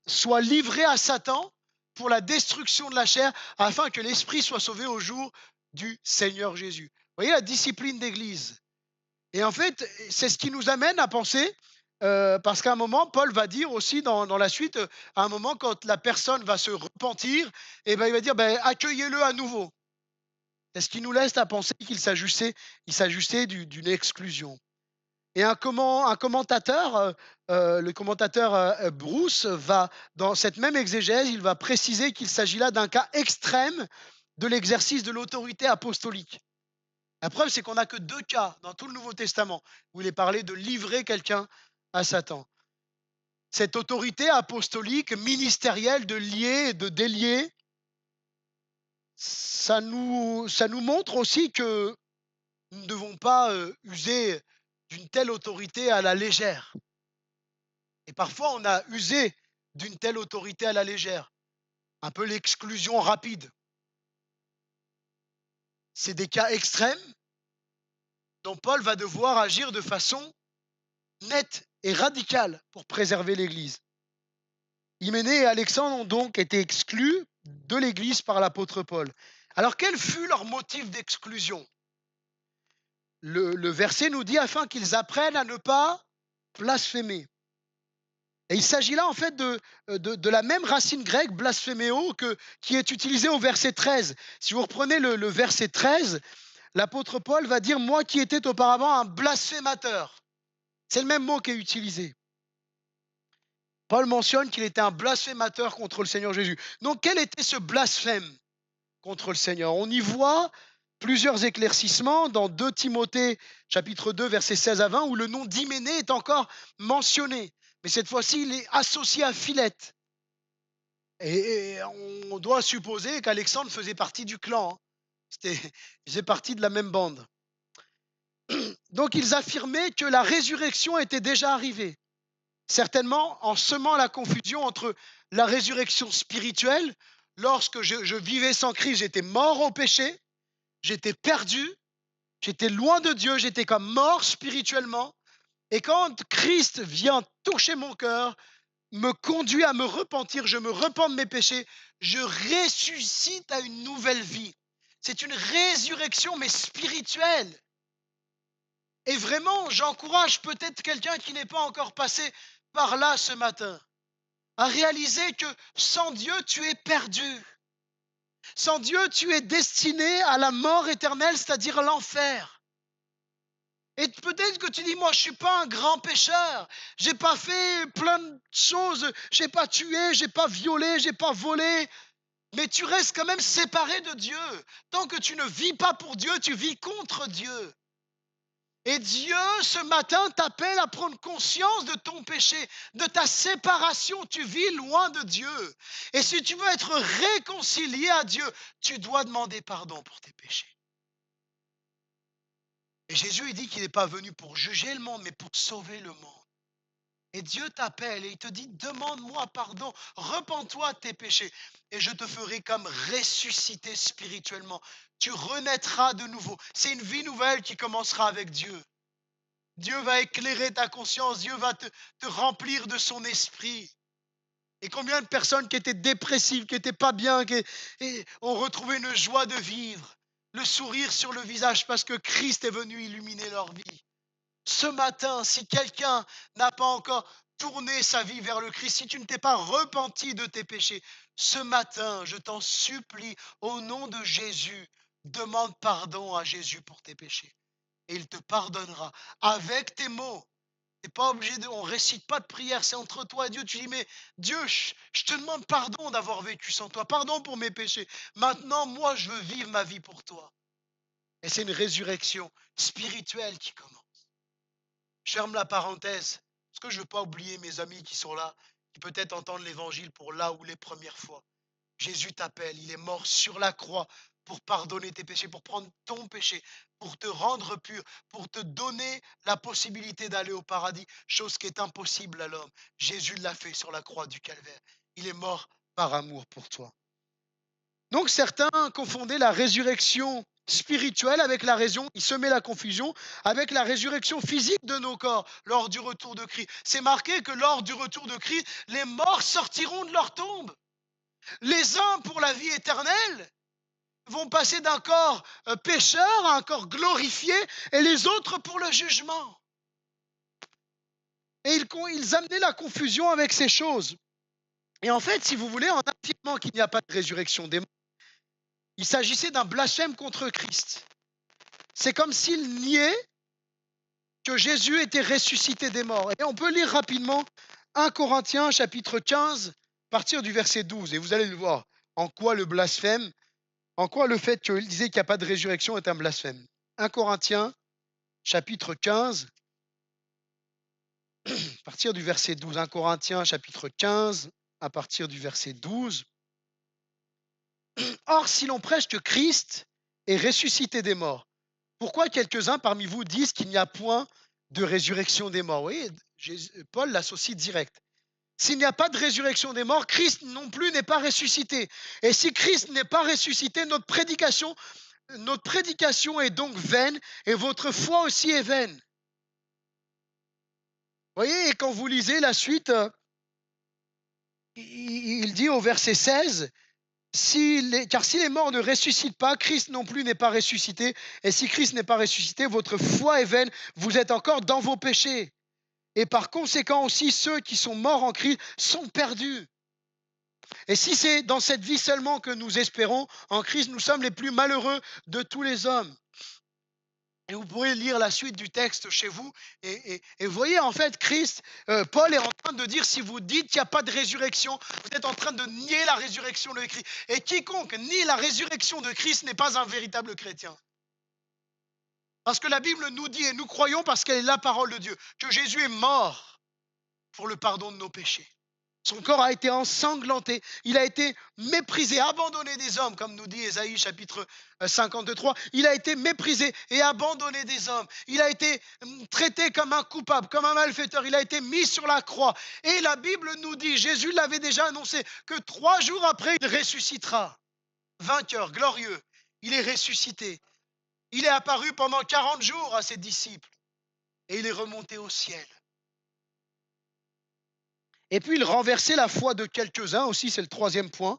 Speaker 1: soit livré à Satan pour la destruction de la chair, afin que l'esprit soit sauvé au jour du Seigneur Jésus. Vous voyez la discipline d'église. Et en fait, c'est ce qui nous amène à penser, parce qu'à un moment, Paul va dire aussi dans la suite, à un moment, quand la personne va se repentir, et ben, il va dire, ben, accueillez-le à nouveau. C'est ce qui nous laisse à penser qu'il s'agissait d'une exclusion. Et un commentateur, le commentateur Bruce, va, dans cette même exégèse, il va préciser qu'il s'agit là d'un cas extrême de l'exercice de l'autorité apostolique. La preuve, c'est qu'on n'a que 2 cas dans tout le Nouveau Testament où il est parlé de livrer quelqu'un à Satan. Cette autorité apostolique, ministérielle, de lier et de délier, ça nous montre aussi que nous ne devons pas user d'une telle autorité à la légère. Et parfois, on a usé d'une telle autorité à la légère, un peu l'exclusion rapide. C'est des cas extrêmes dont Paul va devoir agir de façon nette et radicale pour préserver l'Église. Hyménée et Alexandre ont donc été exclus de l'Église par l'apôtre Paul. Alors quel fut leur motif d'exclusion? Le verset nous dit afin qu'ils apprennent à ne pas blasphémer. Et il s'agit là en fait de la même racine grecque, blasphéméo, qui est utilisée au verset 13. Si vous reprenez le verset 13, l'apôtre Paul va dire « Moi qui étais auparavant un blasphémateur ». C'est le même mot qui est utilisé. Paul mentionne qu'il était un blasphémateur contre le Seigneur Jésus. Donc quel était ce blasphème contre le Seigneur? On y voit plusieurs éclaircissements dans 2 Timothée chapitre 2 versets 16 à 20 où le nom d'Hyménée est encore mentionné. Mais cette fois-ci, il est associé à Philette. Et on doit supposer qu'Alexandre faisait partie du clan. Il faisait partie de la même bande. Donc ils affirmaient que la résurrection était déjà arrivée. Certainement en semant la confusion entre la résurrection spirituelle, lorsque je vivais sans Christ, j'étais mort au péché, j'étais perdu, j'étais loin de Dieu, j'étais comme mort spirituellement. Et quand Christ vient toucher mon cœur, me conduit à me repentir, je me repens de mes péchés, je ressuscite à une nouvelle vie. C'est une résurrection, mais spirituelle. Et vraiment, j'encourage peut-être quelqu'un qui n'est pas encore passé par là ce matin à réaliser que sans Dieu, tu es perdu. Sans Dieu, tu es destiné à la mort éternelle, c'est-à-dire l'enfer. Et peut-être que tu dis, moi, je suis pas un grand pécheur. J'ai pas fait plein de choses. J'ai pas tué, j'ai pas violé, j'ai pas volé. Mais tu restes quand même séparé de Dieu. Tant que tu ne vis pas pour Dieu, tu vis contre Dieu. Et Dieu, ce matin, t'appelle à prendre conscience de ton péché, de ta séparation. Tu vis loin de Dieu. Et si tu veux être réconcilié à Dieu, tu dois demander pardon pour tes péchés. Et Jésus, il dit qu'il n'est pas venu pour juger le monde, mais pour sauver le monde. Et Dieu t'appelle et il te dit, demande-moi pardon, repens-toi de tes péchés et je te ferai comme ressusciter spirituellement. Tu renaîtras de nouveau. C'est une vie nouvelle qui commencera avec Dieu. Dieu va éclairer ta conscience, Dieu va te remplir de son esprit. Et combien de personnes qui étaient dépressives, qui n'étaient pas bien, et ont retrouvé une joie de vivre, le sourire sur le visage parce que Christ est venu illuminer leur vie. Ce matin, si quelqu'un n'a pas encore tourné sa vie vers le Christ, si tu ne t'es pas repenti de tes péchés, ce matin, je t'en supplie, au nom de Jésus, demande pardon à Jésus pour tes péchés. Et il te pardonnera avec tes mots. T'es pas obligé on récite pas de prière, c'est entre toi et Dieu. Tu dis, mais Dieu, je te demande pardon d'avoir vécu sans toi, pardon pour mes péchés. Maintenant, moi, je veux vivre ma vie pour toi. Et c'est une résurrection spirituelle qui commence. Je ferme la parenthèse, parce que je ne veux pas oublier mes amis qui sont là, qui peut-être entendent l'évangile pour là ou les premières fois. Jésus t'appelle, il est mort sur la croix pour pardonner tes péchés, pour prendre ton péché, pour te rendre pur, pour te donner la possibilité d'aller au paradis, chose qui est impossible à l'homme. Jésus l'a fait sur la croix du calvaire. Il est mort par amour pour toi. Donc certains confondaient la résurrection spirituelle avec la raison, il se met la confusion avec la résurrection physique de nos corps lors du retour de Christ. C'est marqué que lors du retour de Christ, les morts sortiront de leur tombe. Les uns pour la vie éternelle vont passer d'un corps pécheur à un corps glorifié et les autres pour le jugement. Et ils amenaient la confusion avec ces choses. Et en fait, si vous voulez, en affirmant qu'il n'y a pas de résurrection des morts, il s'agissait d'un blasphème contre Christ. C'est comme s'il niait que Jésus était ressuscité des morts. Et on peut lire rapidement 1 Corinthiens chapitre 15, à partir du verset 12. Et vous allez le voir, en quoi le blasphème, en quoi le fait qu'il disait qu'il n'y a pas de résurrection est un blasphème. 1 Corinthiens chapitre 15, à partir du verset 12. 1 Corinthiens chapitre 15, à partir du verset 12. Or, si l'on prêche que Christ est ressuscité des morts, pourquoi quelques-uns parmi vous disent qu'il n'y a point de résurrection des morts? Oui, Paul l'associe direct. S'il n'y a pas de résurrection des morts, Christ non plus n'est pas ressuscité. Et si Christ n'est pas ressuscité, notre prédication est donc vaine et votre foi aussi est vaine. Vous voyez, et quand vous lisez la suite, il dit au verset 16, car si les morts ne ressuscitent pas, Christ non plus n'est pas ressuscité. Et si Christ n'est pas ressuscité, votre foi est vaine, vous êtes encore dans vos péchés. Et par conséquent aussi, ceux qui sont morts en Christ sont perdus. Et si c'est dans cette vie seulement que nous espérons, en Christ, nous sommes les plus malheureux de tous les hommes. Et vous pourrez lire la suite du texte chez vous. Et vous voyez, en fait, Paul est en train de dire, si vous dites qu'il n'y a pas de résurrection, vous êtes en train de nier la résurrection de Christ. Et quiconque nie la résurrection de Christ n'est pas un véritable chrétien. Parce que la Bible nous dit, et nous croyons parce qu'elle est la parole de Dieu, que Jésus est mort pour le pardon de nos péchés. Son corps a été ensanglanté, il a été méprisé, abandonné des hommes, comme nous dit Ésaïe chapitre 53. Il a été méprisé et abandonné des hommes. Il a été traité comme un coupable, comme un malfaiteur. Il a été mis sur la croix. Et la Bible nous dit, Jésus l'avait déjà annoncé, que 3 jours après, il ressuscitera. Vainqueur, glorieux, il est ressuscité. Il est apparu pendant 40 jours à ses disciples et il est remonté au ciel. Et puis il renversait la foi de quelques-uns aussi, c'est le troisième point.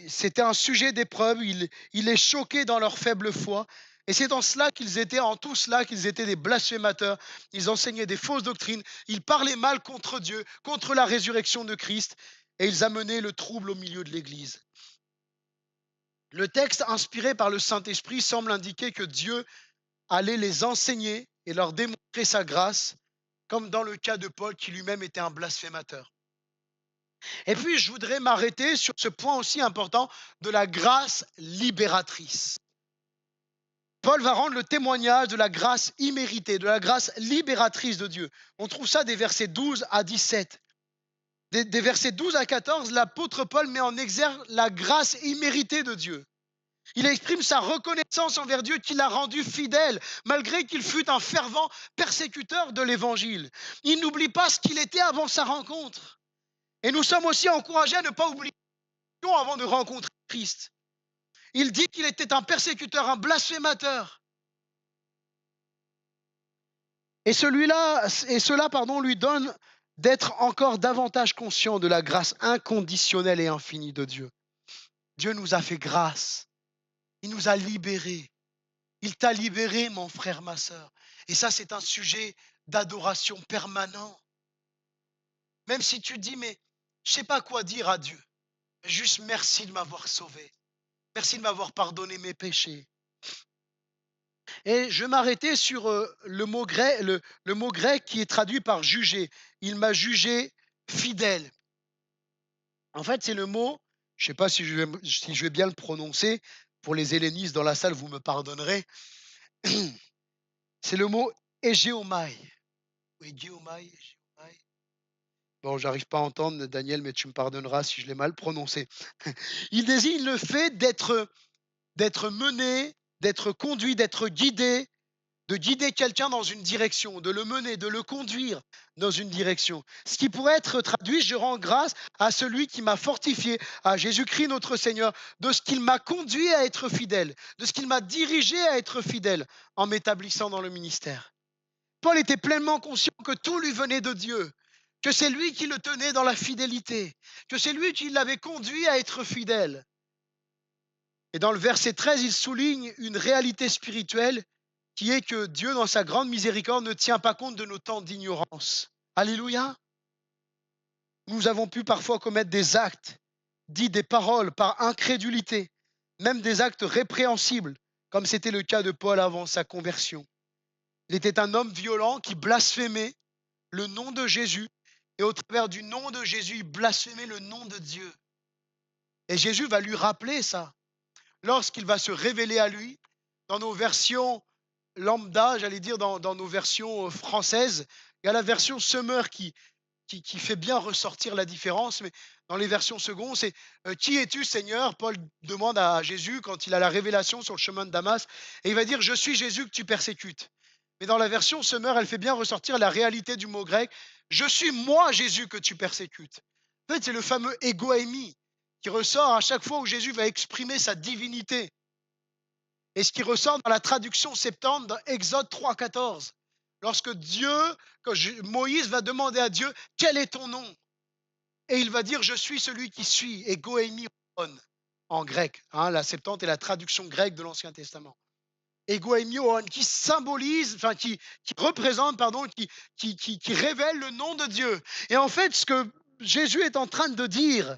Speaker 1: C'était un sujet d'épreuve, il les choquait dans leur faible foi. Et c'est en tout cela qu'ils étaient des blasphémateurs. Ils enseignaient des fausses doctrines, ils parlaient mal contre Dieu, contre la résurrection de Christ, et ils amenaient le trouble au milieu de l'Église. Le texte inspiré par le Saint-Esprit semble indiquer que Dieu allait les enseigner et leur démontrer sa grâce, comme dans le cas de Paul qui lui-même était un blasphémateur. Et puis, je voudrais m'arrêter sur ce point aussi important de la grâce libératrice. Paul va rendre le témoignage de la grâce imméritée, de la grâce libératrice de Dieu. On trouve ça des versets 12 à 17. Des versets 12 à 14, l'apôtre Paul met en exergue la grâce imméritée de Dieu. Il exprime sa reconnaissance envers Dieu qui l'a rendu fidèle, malgré qu'il fût un fervent persécuteur de l'Évangile. Il n'oublie pas ce qu'il était avant sa rencontre. Et nous sommes aussi encouragés à ne pas oublier avant de rencontrer Christ. Il dit qu'il était un persécuteur, un blasphémateur. Et cela lui donne d'être encore davantage conscient de la grâce inconditionnelle et infinie de Dieu. Dieu nous a fait grâce. Il nous a libérés. Il t'a libéré, mon frère, ma sœur. Et ça, c'est un sujet d'adoration permanent. Même si tu dis, mais je ne sais pas quoi dire à Dieu. Juste merci de m'avoir sauvé. Merci de m'avoir pardonné mes péchés. Et je vais m'arrêter sur le mot grec qui est traduit par juger. Il m'a jugé fidèle. En fait, c'est le mot, je ne sais pas si je vais bien le prononcer, pour les hellénistes dans la salle, vous me pardonnerez. C'est le mot égéomai. Égéomai. Bon, j'arrive pas à entendre, Daniel, mais tu me pardonneras si je l'ai mal prononcé. Il désigne le fait d'être mené, d'être conduit, d'être guidé, de guider quelqu'un dans une direction, de le mener, de le conduire dans une direction. Ce qui pourrait être traduit, je rends grâce à celui qui m'a fortifié, à Jésus-Christ notre Seigneur, de ce qu'il m'a conduit à être fidèle, de ce qu'il m'a dirigé à être fidèle en m'établissant dans le ministère. Paul était pleinement conscient que tout lui venait de Dieu, que c'est lui qui le tenait dans la fidélité, que c'est lui qui l'avait conduit à être fidèle. Et dans le verset 13, il souligne une réalité spirituelle qui est que Dieu, dans sa grande miséricorde, ne tient pas compte de nos temps d'ignorance. Alléluia. Nous avons pu parfois commettre des actes, dit des paroles par incrédulité, même des actes répréhensibles, comme c'était le cas de Paul avant sa conversion. Il était un homme violent qui blasphémait le nom de Jésus, et au travers du nom de Jésus, il blasphémait le nom de Dieu. Et Jésus va lui rappeler ça, lorsqu'il va se révéler à lui, dans nos versions lambda, j'allais dire dans nos versions françaises. Il y a la version Summer qui fait bien ressortir la différence, mais dans les versions secondes, c'est qui es-tu, Seigneur? Paul demande à Jésus quand il a la révélation sur le chemin de Damas, et il va dire je suis Jésus que tu persécutes. Mais dans la version Summer, elle fait bien ressortir la réalité du mot grec je suis moi, Jésus, que tu persécutes. En fait, c'est le fameux ego eimi qui ressort à chaque fois où Jésus va exprimer sa divinité. Et ce qui ressort dans la traduction Septante, dans Exode 3,14, lorsque Moïse va demander à Dieu, quel est ton nom? Et il va dire, je suis celui qui suis, et goémi en grec. Hein, la Septante est la traduction grecque de l'Ancien Testament. Et goémi qui symbolise, enfin qui représente, pardon, qui révèle le nom de Dieu. Et en fait, ce que Jésus est en train de dire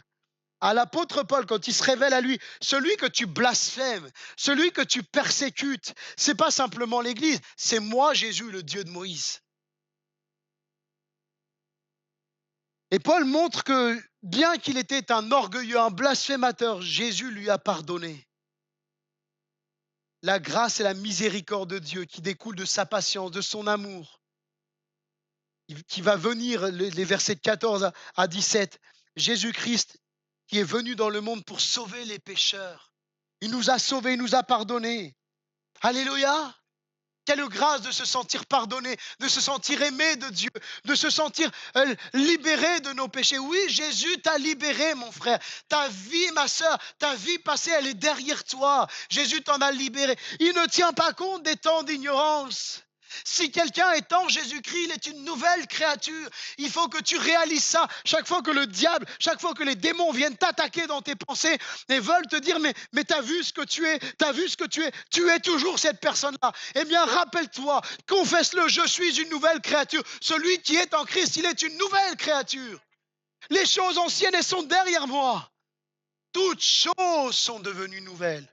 Speaker 1: à l'apôtre Paul, quand il se révèle à lui, celui que tu blasphèmes, celui que tu persécutes, c'est pas simplement l'Église, c'est moi, Jésus, le Dieu de Moïse. Et Paul montre que bien qu'il était un orgueilleux, un blasphémateur, Jésus lui a pardonné. La grâce et la miséricorde de Dieu qui découlent de sa patience, de son amour, qui va venir, les versets 14 à 17, Jésus-Christ qui est venu dans le monde pour sauver les pécheurs. Il nous a sauvés, il nous a pardonnés. Alléluia! Quelle grâce de se sentir pardonné, de se sentir aimé de Dieu, de se sentir libéré de nos péchés. Oui, Jésus t'a libéré, mon frère. Ta vie, ma sœur, ta vie passée, elle est derrière toi. Jésus t'en a libéré. Il ne tient pas compte des temps d'ignorance. Si quelqu'un est en Jésus-Christ, il est une nouvelle créature. Il faut que tu réalises ça. Chaque fois que le diable, chaque fois que les démons viennent t'attaquer dans tes pensées et veulent te dire mais t'as vu ce que tu es, t'as vu ce que tu es toujours cette personne-là. Eh bien, rappelle-toi, confesse-le, je suis une nouvelle créature. Celui qui est en Christ, il est une nouvelle créature. Les choses anciennes, elles sont derrière moi. Toutes choses sont devenues nouvelles.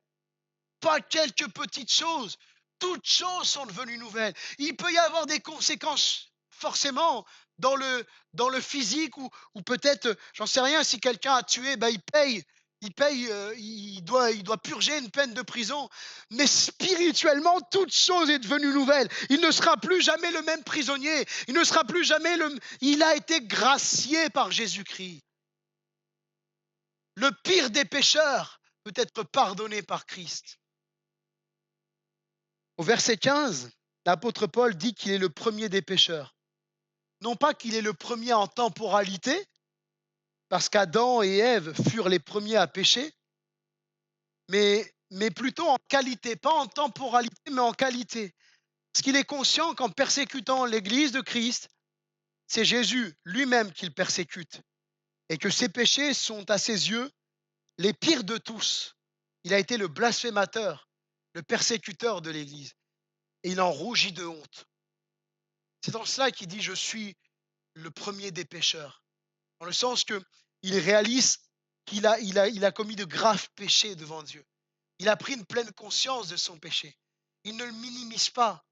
Speaker 1: Pas quelques petites choses. toutes choses sont devenues nouvelles. Il peut y avoir des conséquences forcément dans le physique ou peut-être, j'en sais rien, si quelqu'un a tué, ben, il doit purger une peine de prison. Mais spirituellement, toute chose est devenue nouvelle. Il ne sera plus jamais le même prisonnier. Il ne sera plus jamais le... Il a été gracié par Jésus-Christ. Le pire des pécheurs peut être pardonné par Christ. Au verset 15, l'apôtre Paul dit qu'il est le premier des pécheurs. Non pas qu'il est le premier en temporalité, parce qu'Adam et Ève furent les premiers à pécher, mais plutôt en qualité, pas en temporalité, mais en qualité. Parce qu'il est conscient qu'en persécutant l'Église de Christ, c'est Jésus lui-même qu'il persécute, et que ses péchés sont à ses yeux les pires de tous. Il a été le blasphémateur, le persécuteur de l'Église, et il en rougit de honte. C'est dans cela qu'il dit « Je suis le premier des pécheurs », dans le sens qu'il réalise qu'il a commis de graves péchés devant Dieu. Il a pris une pleine conscience de son péché. Il ne le minimise pas,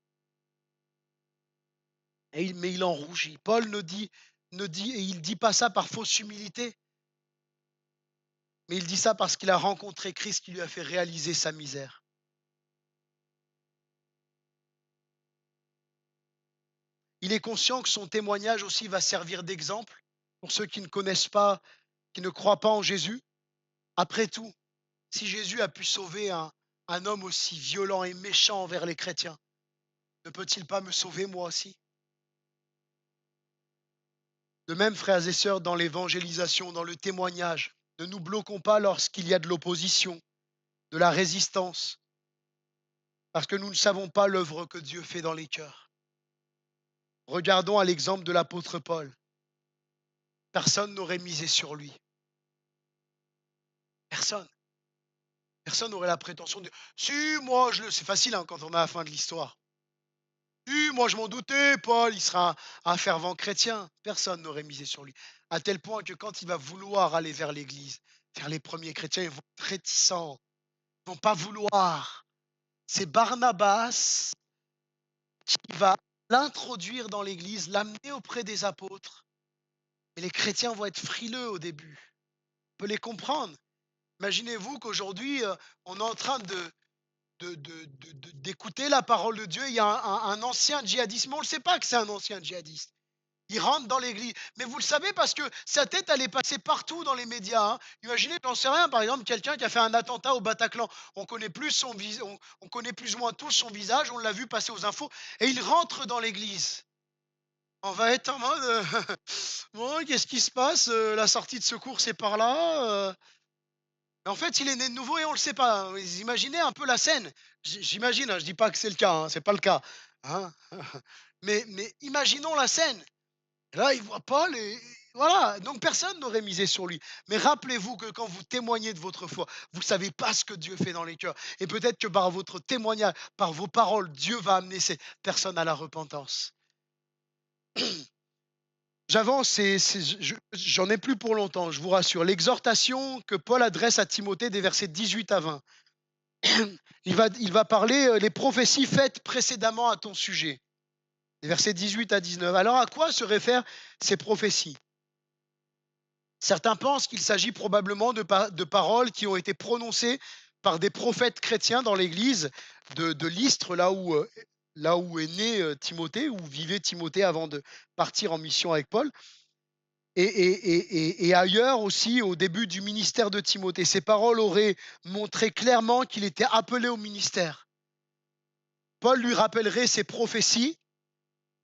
Speaker 1: mais il en rougit. Paul et il dit pas ça par fausse humilité, mais il dit ça parce qu'il a rencontré Christ qui lui a fait réaliser sa misère. Il est conscient que son témoignage aussi va servir d'exemple pour ceux qui ne connaissent pas, qui ne croient pas en Jésus. Après tout, si Jésus a pu sauver un homme aussi violent et méchant envers les chrétiens, ne peut-il pas me sauver moi aussi? De même, frères et sœurs, dans l'évangélisation, dans le témoignage, ne nous bloquons pas lorsqu'il y a de l'opposition, de la résistance, parce que nous ne savons pas l'œuvre que Dieu fait dans les cœurs. Regardons à l'exemple de l'apôtre Paul. Personne n'aurait misé sur lui. Personne. Personne n'aurait la prétention de dire « Si, moi, c'est facile hein, quand on a la fin de l'histoire. Si, moi, je m'en doutais, Paul, il sera un fervent chrétien. » Personne n'aurait misé sur lui. À tel point que quand il va vouloir aller vers l'Église, vers les premiers chrétiens, ils vont être réticents. Ils ne vont pas vouloir. C'est Barnabas qui va l'introduire dans l'Église, l'amener auprès des apôtres. Mais les chrétiens vont être frileux au début. On peut les comprendre. Imaginez-vous qu'aujourd'hui, on est en train d'écouter la parole de Dieu. Il y a un ancien djihadiste, mais on ne sait pas que c'est un ancien djihadiste. Il rentre dans l'église. Mais vous le savez parce que sa tête, elle est passée partout dans les médias. Hein. Imaginez, j'en sais rien, par exemple, quelqu'un qui a fait un attentat au Bataclan. On connaît plus on connaît plus ou moins tous son visage, on l'a vu passer aux infos, et il rentre dans l'église. On va être en mode bon, qu'est-ce qui se passe? La sortie de secours, c'est par là. En fait, il est né de nouveau et on ne le sait pas. Hein. Vous imaginez un peu la scène. J'imagine, hein, je ne dis pas que c'est le cas, hein, ce n'est pas le cas. Hein. Mais imaginons la scène. Et là, il voit Paul et voilà. Donc personne n'aurait misé sur lui. Mais rappelez-vous que quand vous témoignez de votre foi, vous ne savez pas ce que Dieu fait dans les cœurs. Et peut-être que par votre témoignage, par vos paroles, Dieu va amener ces personnes à la repentance. J'avance, j'en ai plus pour longtemps, je vous rassure. L'exhortation que Paul adresse à Timothée des versets 18 à 20. Il va parler les prophéties faites précédemment à ton sujet. Les versets 18 à 19. Alors à quoi se réfèrent ces prophéties? Certains pensent qu'il s'agit probablement de paroles qui ont été prononcées par des prophètes chrétiens dans l'église de Lystre, là où est né Timothée, où vivait Timothée avant de partir en mission avec Paul. Et ailleurs aussi, au début du ministère de Timothée. Ces paroles auraient montré clairement qu'il était appelé au ministère. Paul lui rappellerait ces prophéties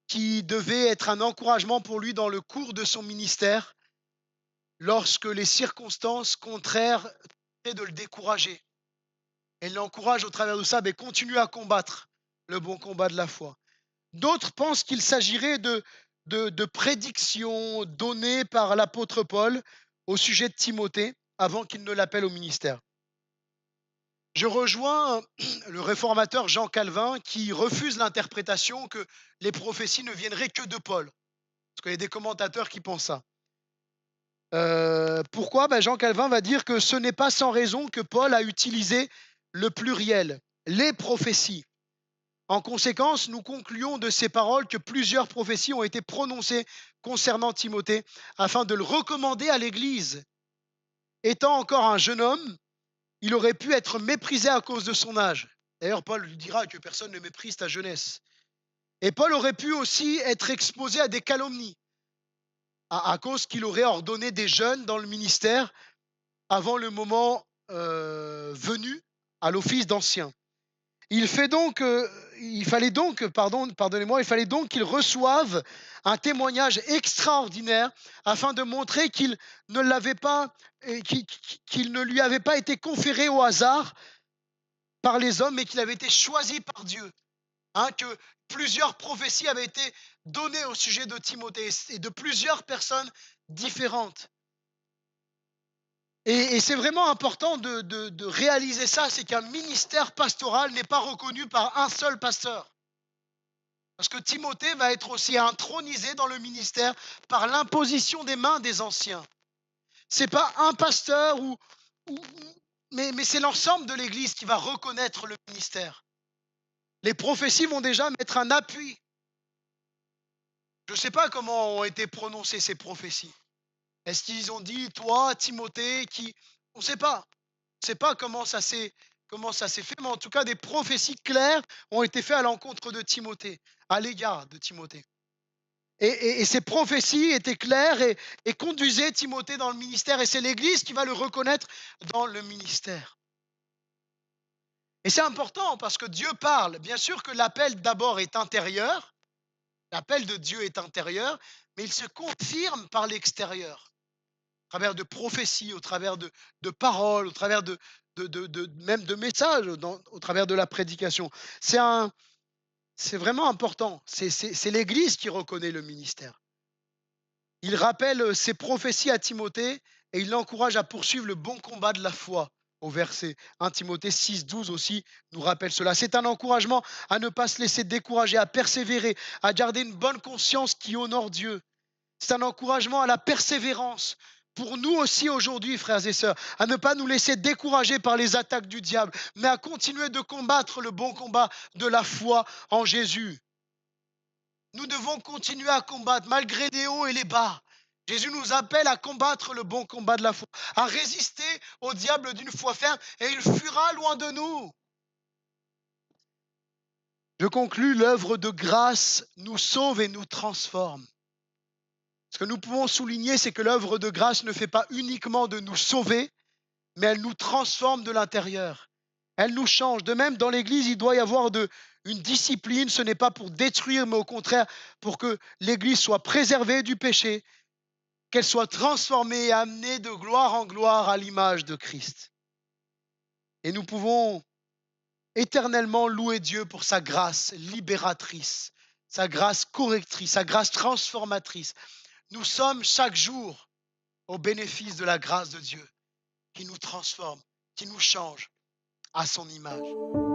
Speaker 1: qui devaient être un encouragement pour lui dans le cours de son ministère lorsque les circonstances contraires tentaient de le décourager. Et il l'encourage au travers de ça, mais continue à combattre le bon combat de la foi. D'autres pensent qu'il s'agirait de prédictions données par l'apôtre Paul au sujet de Timothée avant qu'il ne l'appelle au ministère. Je rejoins le réformateur Jean Calvin qui refuse l'interprétation que les prophéties ne viendraient que de Paul. Parce qu'il y a des commentateurs qui pensent ça. Pourquoi? Jean Calvin va dire que ce n'est pas sans raison que Paul a utilisé le pluriel, les prophéties. En conséquence, nous concluons de ces paroles que plusieurs prophéties ont été prononcées concernant Timothée afin de le recommander à l'Église. Étant encore un jeune homme, il aurait pu être méprisé à cause de son âge. D'ailleurs, Paul lui dira que personne ne méprise ta jeunesse. Et Paul aurait pu aussi être exposé à des calomnies à cause qu'il aurait ordonné des jeunes dans le ministère avant le moment venu à l'office d'ancien. Il fallait donc, pardonnez-moi, il fallait donc qu'il reçoive un témoignage extraordinaire afin de montrer qu'il ne l'avait pas, qu'il ne lui avait pas été conféré au hasard par les hommes, mais qu'il avait été choisi par Dieu. Hein, que plusieurs prophéties avaient été données au sujet de Timothée et de plusieurs personnes différentes. Et c'est vraiment important de réaliser ça, c'est qu'un ministère pastoral n'est pas reconnu par un seul pasteur. Parce que Timothée va être aussi intronisé dans le ministère par l'imposition des mains des anciens. Ce n'est pas un pasteur, mais c'est l'ensemble de l'Église qui va reconnaître le ministère. Les prophéties vont déjà mettre un appui. Je ne sais pas comment ont été prononcées ces prophéties. Est-ce qu'ils ont dit, toi, Timothée, qui... On ne sait pas. On ne sait pas comment ça s'est fait, mais en tout cas, des prophéties claires ont été faites à l'encontre de Timothée, à l'égard de Timothée. Et ces prophéties étaient claires et conduisaient Timothée dans le ministère, et c'est l'Église qui va le reconnaître dans le ministère. Et c'est important parce que Dieu parle. Bien sûr que l'appel d'abord est intérieur, l'appel de Dieu est intérieur, mais il se confirme par l'extérieur, au travers de prophéties, au travers de paroles, au travers même de messages, au travers de la prédication. C'est vraiment important. C'est l'Église qui reconnaît le ministère. Il rappelle ses prophéties à Timothée et il l'encourage à poursuivre le bon combat de la foi. Au verset 1 Timothée 6, 12 aussi nous rappelle cela. C'est un encouragement à ne pas se laisser décourager, à persévérer, à garder une bonne conscience qui honore Dieu. C'est un encouragement à la persévérance pour nous aussi aujourd'hui, frères et sœurs, à ne pas nous laisser décourager par les attaques du diable, mais à continuer de combattre le bon combat de la foi en Jésus. Nous devons continuer à combattre malgré les hauts et les bas. Jésus nous appelle à combattre le bon combat de la foi, à résister au diable d'une foi ferme et il fuira loin de nous. Je conclus, l'œuvre de grâce nous sauve et nous transforme. Ce que nous pouvons souligner, c'est que l'œuvre de grâce ne fait pas uniquement de nous sauver, mais elle nous transforme de l'intérieur. Elle nous change. De même, dans l'Église, il doit y avoir une discipline. Ce n'est pas pour détruire, mais au contraire pour que l'Église soit préservée du péché, qu'elle soit transformée et amenée de gloire en gloire à l'image de Christ. Et nous pouvons éternellement louer Dieu pour sa grâce libératrice, sa grâce correctrice, sa grâce transformatrice. Nous sommes chaque jour au bénéfice de la grâce de Dieu qui nous transforme, qui nous change à son image.